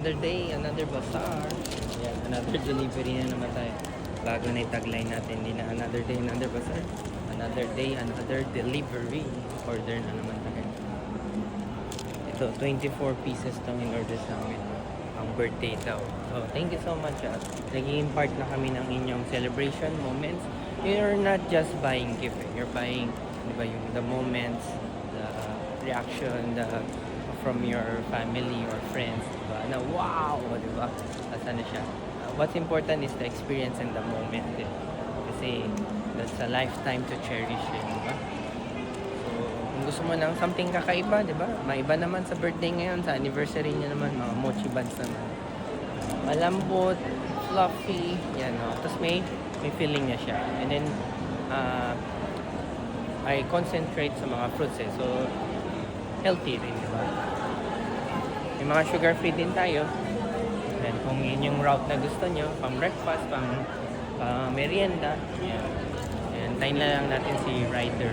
Another day, another bazaar. Yan, another delivery na naman tayo. Bago na yung tagline natin, hindi na another day, another bazaar. Another day, another delivery. Order na naman tayo. Ito, 24 pieces tong in-order sa amin. Ang birthday daw. So, thank you so much. Naging part na kami ng inyong celebration moments. You're not just buying gift. You're buying, di ba, yung the moments, the reaction, from your family or friends, diba? Na wow, diba? Asa na siya. What's important is the experience and the moment. Kasi that's a lifetime to cherish, diba? So, kung gusto mo ng something kakaiba, diba? Maiba naman sa birthday ngayon, sa anniversary niya naman, mga mochi buns naman. Malambot, fluffy, yan, no? Tapos may feeling niya siya. And then, I concentrate sa mga fruits, So, healthy rin, diba? May mga sugar-free din tayo. And kung yun yung route na gusto nyo, pang breakfast, pang merienda, yan. And tayo na lang natin si Ryder.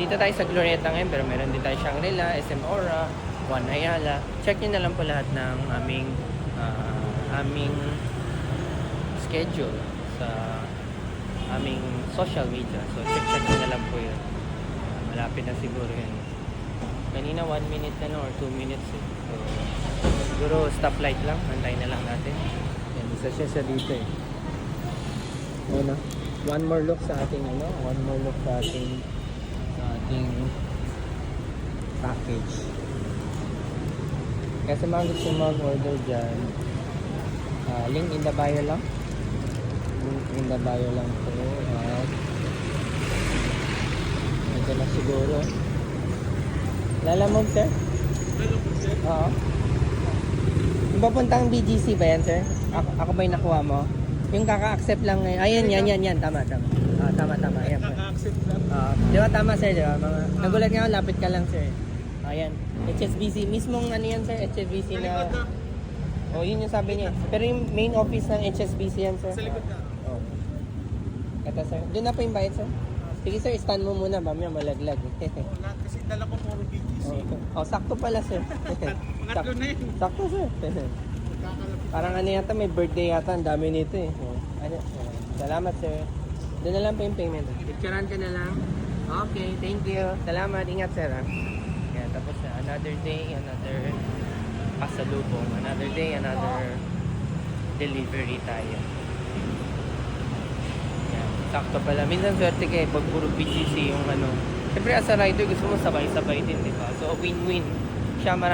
Dito tayo sa Glorieta ngayon, pero meron din tayo Shangri-La, SM Aura, Juan Ayala. Check nyo na lang po lahat ng aming schedule sa aming social media. So check nyo na lang po yun. Malapit na siguro yun. Kanina 1 minute na or 2 minutes So siguro stoplight lang. Antay na lang natin. Yan, isa siya dito Ano? One more look sa ating one more look sa ating package. Kasi mga gusto mag-order dyan, link in the bio lang. Link in the bio lang po. Ito na siguro. Lalamog, sir? Lalamog, sir? Oo. Yung papuntang BGC ba yan, sir? Ako ba yung nakuha mo? Yung kaka-accept lang ngayon. Ayan, yan. Tama. Tama. Ayan po. Kaka-accept lang. Di ba tama, sir? Di ba? Nagulat nga ako, lapit ka lang, sir. Ayan. HSBC. Mismong ano yan, sir? HSBC na... Oh, yun yung sabi niya. Pero yung main office ng HSBC yan, sir. Sa likod na. Oh. Ito, sir. Doon na po yung bayad, sir. Sige, sir. Stand mo muna. Mamaya malaglag. Kasi dala ko puro BGC. Sakto pala, sir. Pangatlo na yun. Sakto, sir. Parang ano yata, may birthday yata. Ang dami nito Salamat, sir. Doon na lang pa yung payment. Picturean ka na lang. Okay, thank you. Salamat. Ingat, sir. Yan, tapos na. Another day, another pasalubong. Another day, another delivery tayo. Yan, sakto pala. Minsan swerte kayo pag puro BGC yung Siyempre, as a rider, gusto mo sabay-sabay din, di ba? So, win-win. Siya marami